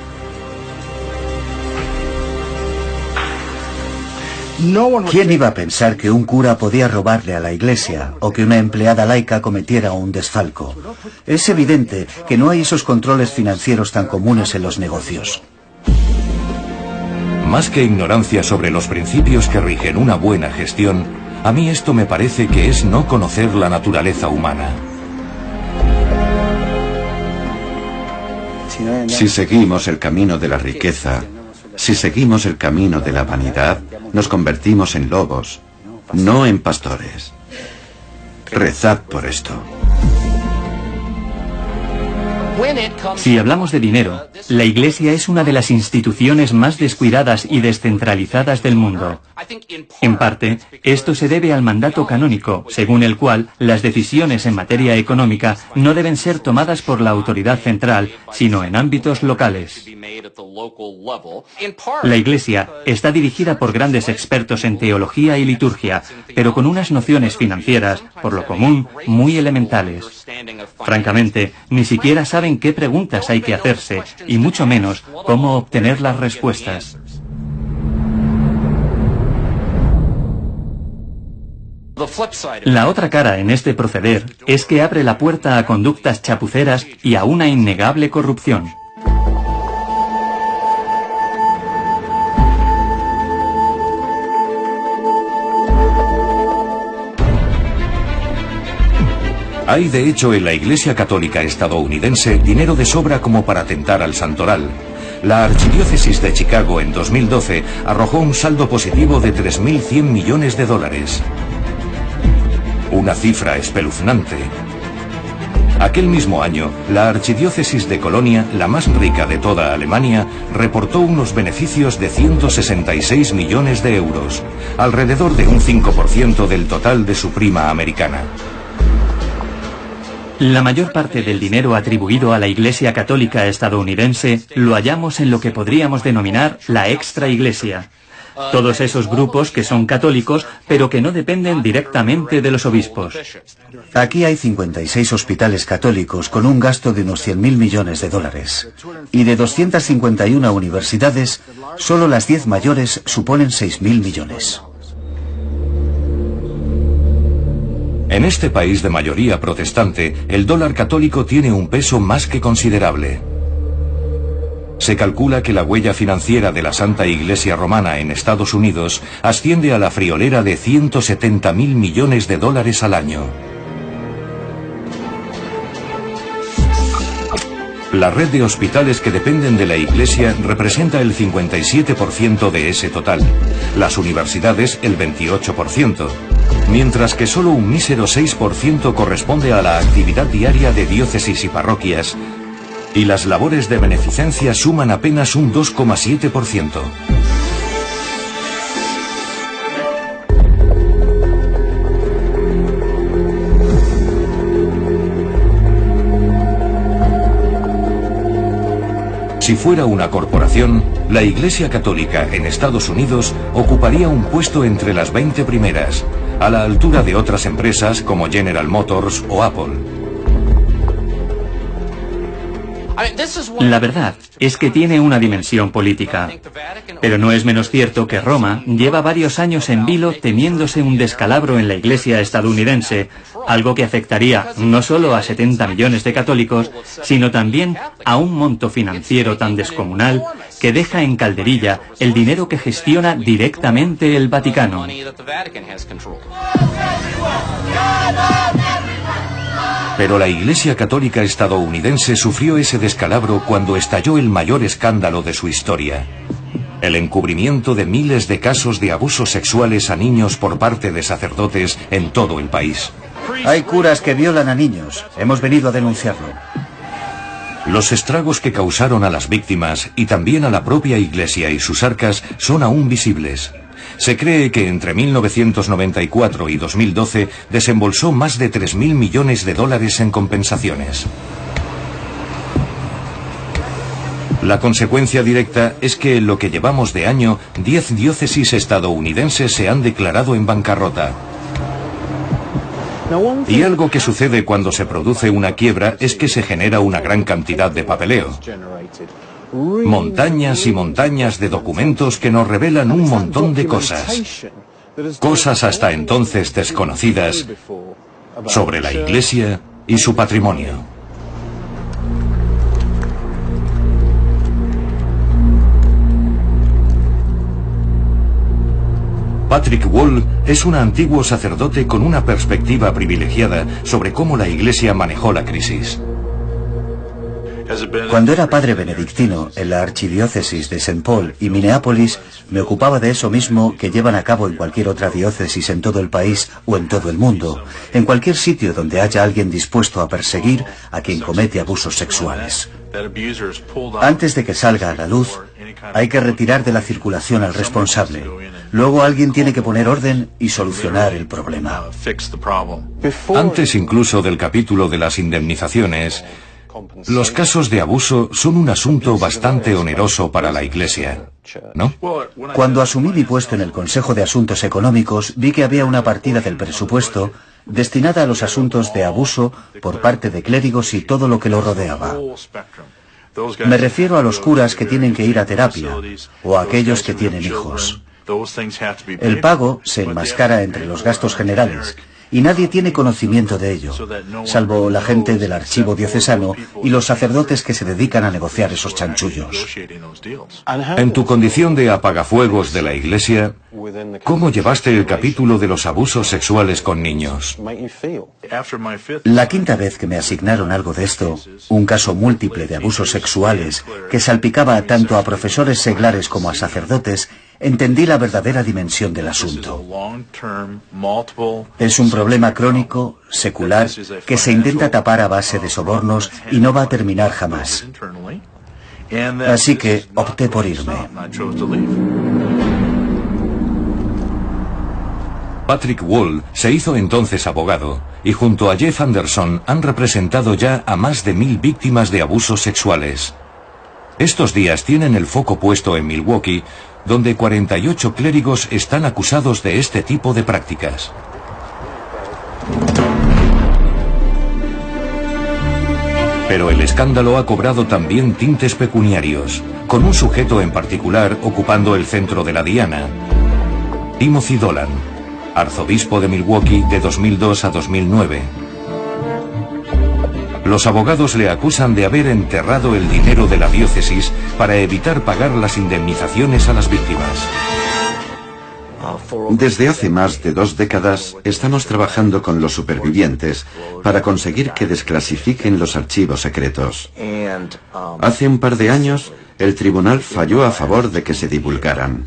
¿Quién iba a pensar que un cura podía robarle a la iglesia o que una empleada laica cometiera un desfalco? Es evidente que no hay esos controles financieros tan comunes en los negocios. Más que ignorancia sobre los principios que rigen una buena gestión, a mí esto me parece que es no conocer la naturaleza humana. Si seguimos el camino de la riqueza, si seguimos el camino de la vanidad, nos convertimos en lobos, no en pastores. Rezad por esto. Si hablamos de dinero, la Iglesia es una de las instituciones más descuidadas y descentralizadas del mundo. En parte, esto se debe al mandato canónico, según el cual las decisiones en materia económica no deben ser tomadas por la autoridad central, sino en ámbitos locales. La Iglesia está dirigida por grandes expertos en teología y liturgia, pero con unas nociones financieras, por lo común, muy elementales. Francamente, ni siquiera saben qué preguntas hay que hacerse, y mucho menos cómo obtener las respuestas. La otra cara en este proceder es que abre la puerta a conductas chapuceras y a una innegable corrupción. Hay de hecho en la Iglesia Católica estadounidense dinero de sobra como para tentar al santoral. La Archidiócesis de Chicago en 2012 arrojó un saldo positivo de 3.100 millones de dólares. Una cifra espeluznante. Aquel mismo año, la Archidiócesis de Colonia, la más rica de toda Alemania, reportó unos beneficios de 166 millones de euros, alrededor de un 5% del total de su prima americana. La mayor parte del dinero atribuido a la Iglesia Católica estadounidense lo hallamos en lo que podríamos denominar la extraiglesia. Todos esos grupos que son católicos, pero que no dependen directamente de los obispos. Aquí hay 56 hospitales católicos con un gasto de unos 100.000 millones de dólares. Y de 251 universidades, solo las 10 mayores suponen 6.000 millones. En este país de mayoría protestante, el dólar católico tiene un peso más que considerable. Se calcula que la huella financiera de la Santa Iglesia Romana en Estados Unidos asciende a la friolera de 170.000 millones de dólares al año. La red de hospitales que dependen de la Iglesia representa el 57% de ese total, las universidades el 28%, mientras que solo un mísero 6% corresponde a la actividad diaria de diócesis y parroquias, y las labores de beneficencia suman apenas un 2,7%. Si fuera una corporación, la Iglesia Católica en Estados Unidos ocuparía un puesto entre las 20 primeras, a la altura de otras empresas como General Motors o Apple. La verdad es que tiene una dimensión política, pero no es menos cierto que Roma lleva varios años en vilo temiéndose un descalabro en la Iglesia estadounidense, algo que afectaría no solo a 70 millones de católicos, sino también a un monto financiero tan descomunal que deja en calderilla el dinero que gestiona directamente el Vaticano. Pero la Iglesia Católica estadounidense sufrió ese descalabro cuando estalló el mayor escándalo de su historia: el encubrimiento de miles de casos de abusos sexuales a niños por parte de sacerdotes en todo el país. Hay curas que violan a niños. Hemos venido a denunciarlo. Los estragos que causaron a las víctimas y también a la propia Iglesia y sus arcas son aún visibles. Se cree que entre 1994 y 2012 desembolsó más de 3.000 millones de dólares en compensaciones. La consecuencia directa es que en lo que llevamos de año, 10 diócesis estadounidenses se han declarado en bancarrota. Y algo que sucede cuando se produce una quiebra es que se genera una gran cantidad de papeleo. Montañas y montañas de documentos que nos revelan un montón de cosas. Cosas hasta entonces desconocidas sobre la Iglesia y su patrimonio. Patrick Wall es un antiguo sacerdote con una perspectiva privilegiada sobre cómo la Iglesia manejó la crisis. Cuando era padre benedictino en la archidiócesis de St. Paul y Minneapolis, me ocupaba de eso mismo que llevan a cabo en cualquier otra diócesis en todo el país o en todo el mundo, en cualquier sitio donde haya alguien dispuesto a perseguir a quien comete abusos sexuales. Antes de que salga a la luz, hay que retirar de la circulación al responsable. Luego alguien tiene que poner orden y solucionar el problema. Antes incluso del capítulo de las indemnizaciones, los casos de abuso son un asunto bastante oneroso para la Iglesia, ¿no? Cuando asumí mi puesto en el Consejo de Asuntos Económicos, vi que había una partida del presupuesto destinada a los asuntos de abuso por parte de clérigos y todo lo que lo rodeaba. Me refiero a los curas que tienen que ir a terapia o a aquellos que tienen hijos. El pago se enmascara entre los gastos generales y nadie tiene conocimiento de ello, salvo la gente del archivo diocesano y los sacerdotes que se dedican a negociar esos chanchullos. En tu condición de apagafuegos de la Iglesia, ¿cómo llevaste el capítulo de los abusos sexuales con niños? La quinta vez que me asignaron algo de esto, un caso múltiple de abusos sexuales que salpicaba tanto a profesores seglares como a sacerdotes, entendí la verdadera dimensión del asunto. Es un problema crónico, secular, que se intenta tapar a base de sobornos y no va a terminar jamás. Así que opté por irme. Patrick Wall se hizo entonces abogado y junto a Jeff Anderson han representado ya a más de 1000 víctimas de abusos sexuales. Estos días tienen el foco puesto en Milwaukee, donde 48 clérigos están acusados de este tipo de prácticas. Pero el escándalo ha cobrado también tintes pecuniarios, con un sujeto en particular ocupando el centro de la diana: Timothy Dolan, arzobispo de Milwaukee de 2002 a 2009. Los abogados le acusan de haber enterrado el dinero de la diócesis para evitar pagar las indemnizaciones a las víctimas. Desde hace más de 2 décadas estamos trabajando con los supervivientes para conseguir que desclasifiquen los archivos secretos. Hace un par de años, el tribunal falló a favor de que se divulgaran.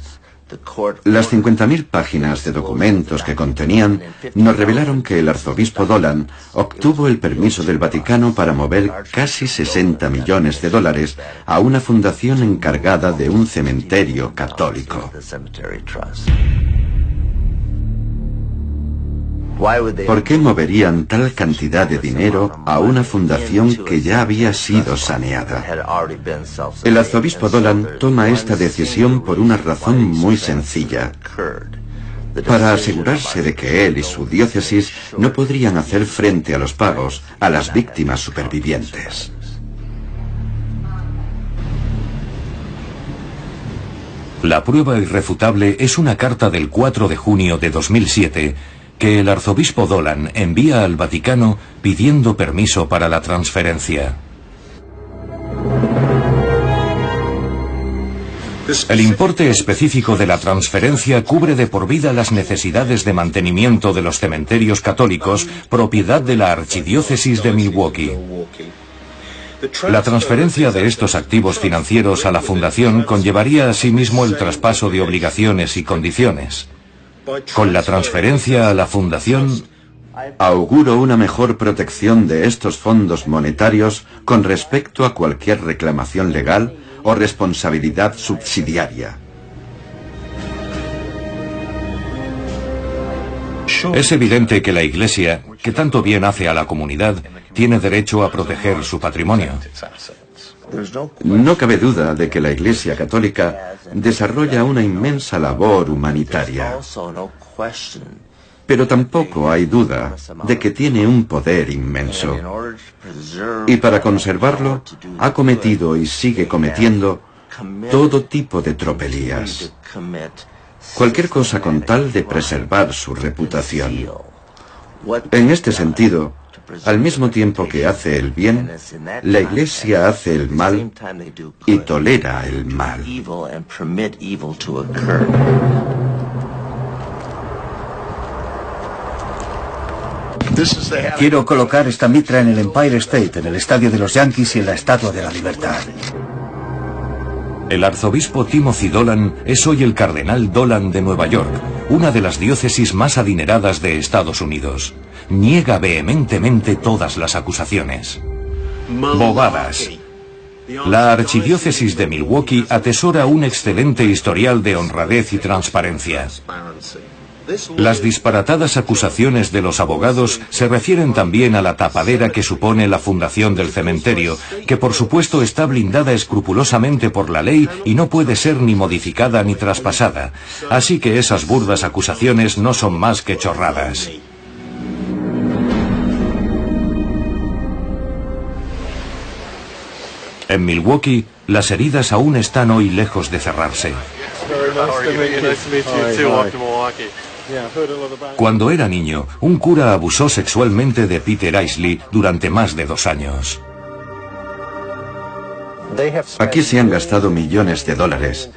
Las 50.000 páginas de documentos que contenían nos revelaron que el arzobispo Dolan obtuvo el permiso del Vaticano para mover casi 60 millones de dólares a una fundación encargada de un cementerio católico. ¿Por qué moverían tal cantidad de dinero a una fundación que ya había sido saneada? El arzobispo Dolan toma esta decisión por una razón muy sencilla: para asegurarse de que él y su diócesis no podrían hacer frente a los pagos a las víctimas supervivientes. La prueba irrefutable es una carta del 4 de junio de 2007 que el arzobispo Dolan envía al Vaticano pidiendo permiso para la transferencia. El importe específico de la transferencia cubre de por vida las necesidades de mantenimiento de los cementerios católicos, propiedad de la archidiócesis de Milwaukee. La transferencia de estos activos financieros a la fundación conllevaría asimismo el traspaso de obligaciones y condiciones. Con la transferencia a la fundación, auguro una mejor protección de estos fondos monetarios con respecto a cualquier reclamación legal o responsabilidad subsidiaria. Es evidente que la Iglesia, que tanto bien hace a la comunidad, tiene derecho a proteger su patrimonio. No cabe duda de que la Iglesia Católica desarrolla una inmensa labor humanitaria. Pero tampoco hay duda de que tiene un poder inmenso. Y para conservarlo, ha cometido y sigue cometiendo todo tipo de tropelías. Cualquier cosa con tal de preservar su reputación. En este sentido, al mismo tiempo que hace el bien, la Iglesia hace el mal y tolera el mal. Quiero colocar esta mitra en el Empire State, en el estadio de los Yankees y en la Estatua de la Libertad. El arzobispo Timothy Dolan es hoy el cardenal Dolan de Nueva York, una de las diócesis más adineradas de Estados Unidos. Niega vehementemente todas las acusaciones. Bobadas. La archidiócesis de Milwaukee atesora un excelente historial de honradez y transparencia. Las disparatadas acusaciones de los abogados se refieren también a la tapadera que supone la fundación del cementerio, que por supuesto está blindada escrupulosamente por la ley y no puede ser ni modificada ni traspasada. Así que esas burdas acusaciones no son más que chorradas. En Milwaukee, las heridas aún están hoy lejos de cerrarse. Cuando era niño, un cura abusó sexualmente de Peter Isley durante más de 2 años. Aquí se han gastado millones de dólares,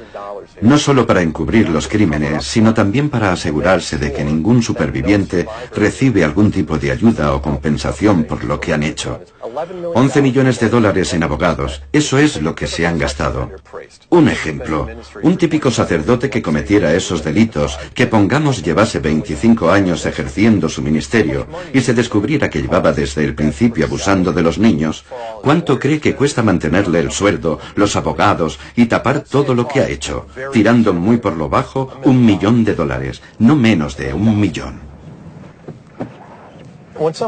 no solo para encubrir los crímenes, sino también para asegurarse de que ningún superviviente recibe algún tipo de ayuda o compensación por lo que han hecho. 11 millones de dólares en abogados, eso es lo que se han gastado. Un ejemplo, un típico sacerdote que cometiera esos delitos, que pongamos llevase 25 años ejerciendo su ministerio y se descubriera que llevaba desde el principio abusando de los niños, ¿cuánto cree que cuesta mantenerle el sueldo, los abogados y tapar todo lo que ha hecho? Tirando muy por lo bajo, $1 millón, no menos de 1 millón.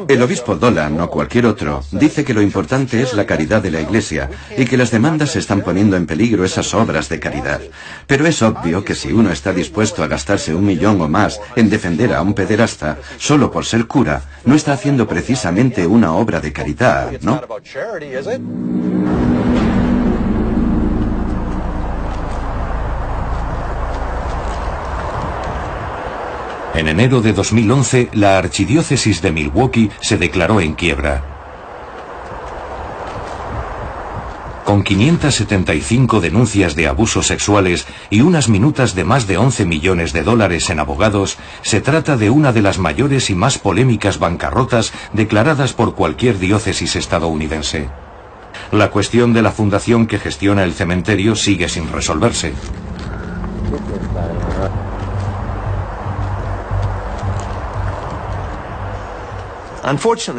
El obispo Dolan o cualquier otro dice que lo importante es la caridad de la Iglesia y que las demandas están poniendo en peligro esas obras de caridad. Pero es obvio que si uno está dispuesto a gastarse 1 millón o más en defender a un pederasta solo por ser cura, no está haciendo precisamente una obra de caridad, ¿no? En enero de 2011, la archidiócesis de Milwaukee se declaró en quiebra. Con 575 denuncias de abusos sexuales y unas minutas de más de 11 millones de dólares en abogados, se trata de una de las mayores y más polémicas bancarrotas declaradas por cualquier diócesis estadounidense. La cuestión de la fundación que gestiona el cementerio sigue sin resolverse.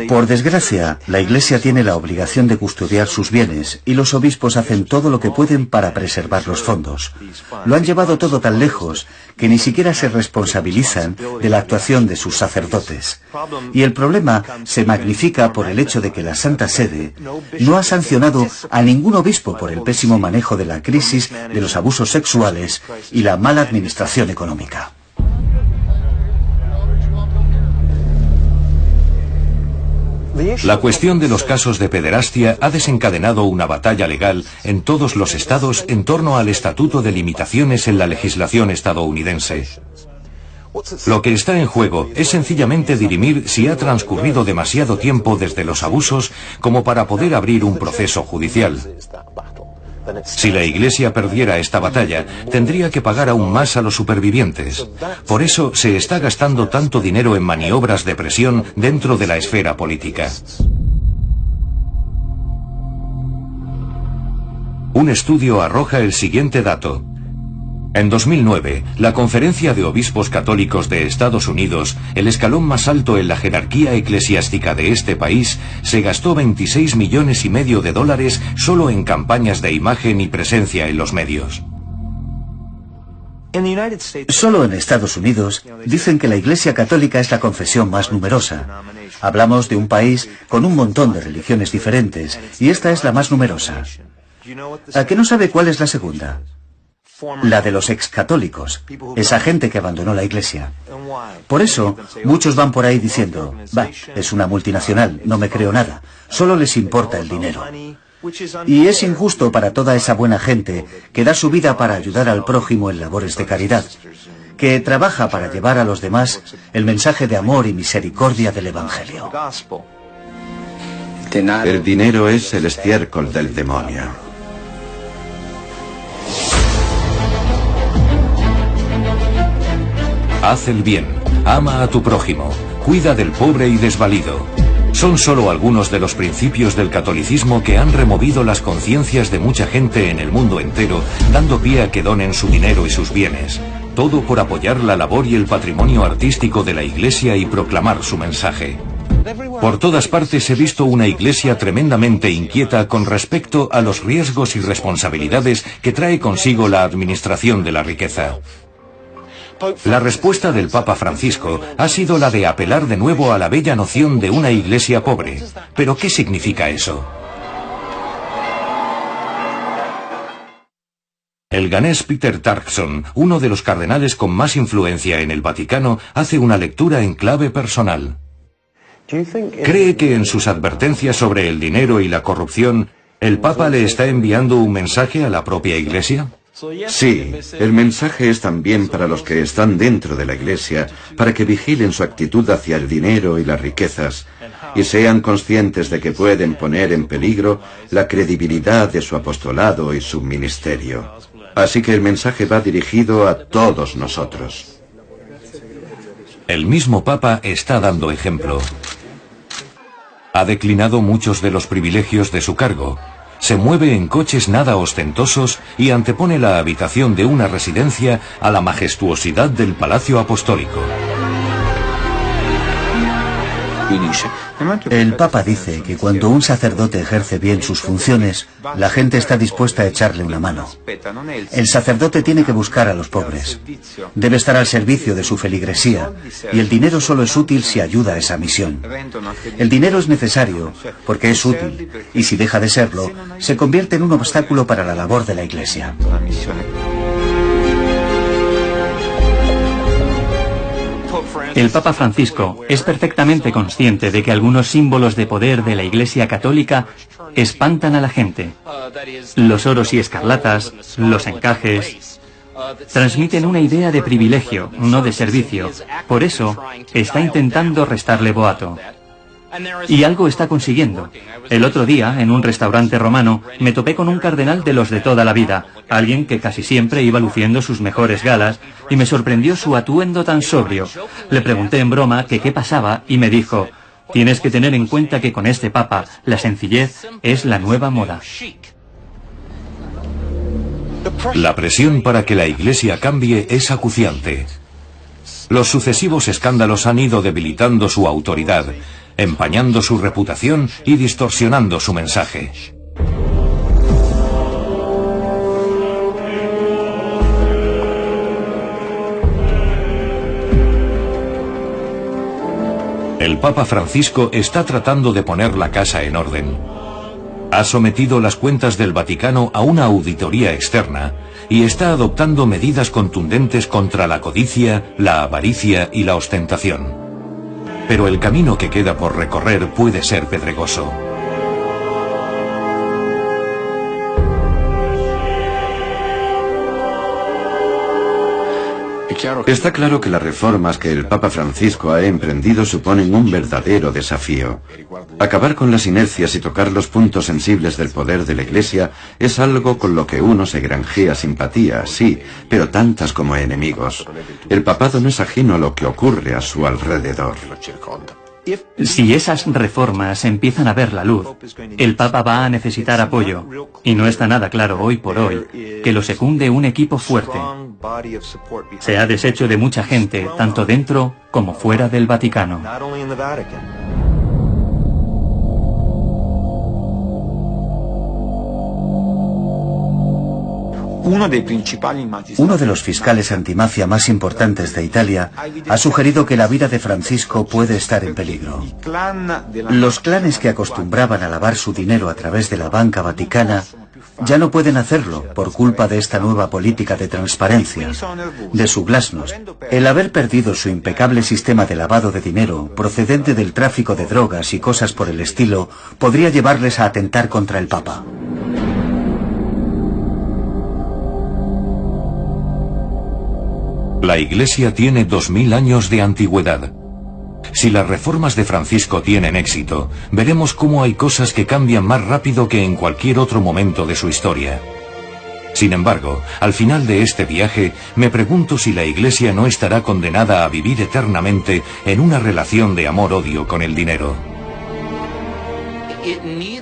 Por desgracia, la Iglesia tiene la obligación de custodiar sus bienes y los obispos hacen todo lo que pueden para preservar los fondos. Lo han llevado todo tan lejos que ni siquiera se responsabilizan de la actuación de sus sacerdotes. Y el problema se magnifica por el hecho de que la Santa Sede no ha sancionado a ningún obispo por el pésimo manejo de la crisis de los abusos sexuales y la mala administración económica. La cuestión de los casos de pederastia ha desencadenado una batalla legal en todos los estados en torno al Estatuto de Limitaciones en la legislación estadounidense. Lo que está en juego es sencillamente dirimir si ha transcurrido demasiado tiempo desde los abusos como para poder abrir un proceso judicial. Si la Iglesia perdiera esta batalla, tendría que pagar aún más a los supervivientes. Por eso se está gastando tanto dinero en maniobras de presión dentro de la esfera política. Un estudio arroja el siguiente dato. En 2009, la Conferencia de Obispos Católicos de Estados Unidos, el escalón más alto en la jerarquía eclesiástica de este país, se gastó 26,5 millones de dólares solo en campañas de imagen y presencia en los medios. Solo en Estados Unidos dicen que la Iglesia Católica es la confesión más numerosa. Hablamos de un país con un montón de religiones diferentes, y esta es la más numerosa. ¿A qué no sabe cuál es la segunda? La de los excatólicos, esa gente que abandonó la Iglesia. Por eso, muchos van por ahí diciendo, va, es una multinacional, no me creo nada, solo les importa el dinero. Y es injusto para toda esa buena gente que da su vida para ayudar al prójimo en labores de caridad, que trabaja para llevar a los demás el mensaje de amor y misericordia del Evangelio. El dinero es el estiércol del demonio. Haz el bien, ama a tu prójimo, cuida del pobre y desvalido. Son solo algunos de los principios del catolicismo que han removido las conciencias de mucha gente en el mundo entero, dando pie a que donen su dinero y sus bienes. Todo por apoyar la labor y el patrimonio artístico de la Iglesia y proclamar su mensaje. Por todas partes he visto una Iglesia tremendamente inquieta con respecto a los riesgos y responsabilidades que trae consigo la administración de la riqueza. La respuesta del Papa Francisco ha sido la de apelar de nuevo a la bella noción de una Iglesia pobre. ¿Pero qué significa eso? El ganés Peter Turkson, uno de los cardenales con más influencia en el Vaticano, hace una lectura en clave personal. ¿Cree que en sus advertencias sobre el dinero y la corrupción, el Papa le está enviando un mensaje a la propia Iglesia? Sí, el mensaje es también para los que están dentro de la Iglesia, para que vigilen su actitud hacia el dinero y las riquezas, y sean conscientes de que pueden poner en peligro la credibilidad de su apostolado y su ministerio. Así que el mensaje va dirigido a todos nosotros. El mismo Papa está dando ejemplo. Ha declinado muchos de los privilegios de su cargo. Se mueve en coches nada ostentosos y antepone la habitación de una residencia a la majestuosidad del Palacio Apostólico. El Papa dice que cuando un sacerdote ejerce bien sus funciones, la gente está dispuesta a echarle una mano. El sacerdote tiene que buscar a los pobres. Debe estar al servicio de su feligresía, y el dinero solo es útil si ayuda a esa misión. El dinero es necesario porque es útil, y si deja de serlo, se convierte en un obstáculo para la labor de la Iglesia. El Papa Francisco es perfectamente consciente de que algunos símbolos de poder de la Iglesia Católica espantan a la gente. Los oros y escarlatas, los encajes, transmiten una idea de privilegio, no de servicio. Por eso, está intentando restarle boato. Y algo está consiguiendo. El otro día, en un restaurante romano, me topé con un cardenal de los de toda la vida, alguien que casi siempre iba luciendo sus mejores galas, y me sorprendió su atuendo tan sobrio. Le pregunté en broma que qué pasaba, y me dijo: tienes que tener en cuenta que con este papa, la sencillez es la nueva moda. La presión para que la Iglesia cambie es acuciante. Los sucesivos escándalos han ido debilitando su autoridad, empañando su reputación y distorsionando su mensaje. El Papa Francisco está tratando de poner la casa en orden. Ha sometido las cuentas del Vaticano a una auditoría externa y está adoptando medidas contundentes contra la codicia, la avaricia y la ostentación. Pero el camino que queda por recorrer puede ser pedregoso. Está claro que las reformas que el Papa Francisco ha emprendido suponen un verdadero desafío. Acabar con las inercias y tocar los puntos sensibles del poder de la Iglesia es algo con lo que uno se granjea simpatía, sí, pero tantas como enemigos. El papado no es ajeno a lo que ocurre a su alrededor. Si esas reformas empiezan a ver la luz, el Papa va a necesitar apoyo, y no está nada claro hoy por hoy que lo secunde un equipo fuerte. Se ha deshecho de mucha gente, tanto dentro como fuera del Vaticano. Uno de los fiscales antimafia más importantes de Italia ha sugerido que la vida de Francisco puede estar en peligro. Los clanes que acostumbraban a lavar su dinero a través de la banca vaticana ya no pueden hacerlo por culpa de esta nueva política de transparencia, de su glasnost. El haber perdido su impecable sistema de lavado de dinero procedente del tráfico de drogas y cosas por el estilo podría llevarles a atentar contra el Papa. La Iglesia tiene 2000 años de antigüedad. Si las reformas de Francisco tienen éxito, veremos cómo hay cosas que cambian más rápido que en cualquier otro momento de su historia. Sin embargo, al final de este viaje, me pregunto si la Iglesia no estará condenada a vivir eternamente en una relación de amor-odio con el dinero.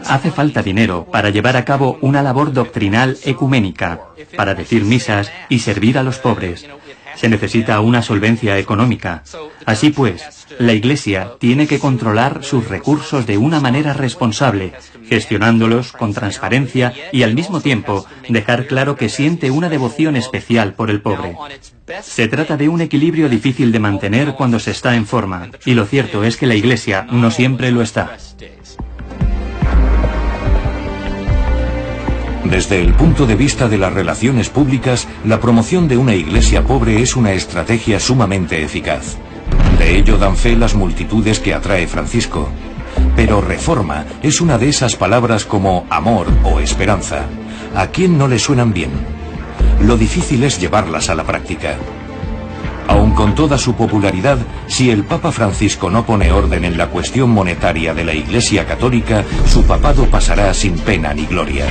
Hace falta dinero para llevar a cabo una labor doctrinal ecuménica, para decir misas y servir a los pobres. Se necesita una solvencia económica. Así pues, la Iglesia tiene que controlar sus recursos de una manera responsable, gestionándolos con transparencia y al mismo tiempo dejar claro que siente una devoción especial por el pobre. Se trata de un equilibrio difícil de mantener cuando se está en forma, y lo cierto es que la Iglesia no siempre lo está. Desde el punto de vista de las relaciones públicas, la promoción de una iglesia pobre es una estrategia sumamente eficaz. De ello dan fe las multitudes que atrae Francisco. Pero reforma es una de esas palabras como amor o esperanza. ¿A quién no le suenan bien? Lo difícil es llevarlas a la práctica. Aun con toda su popularidad, si el Papa Francisco no pone orden en la cuestión monetaria de la Iglesia Católica, su papado pasará sin pena ni gloria.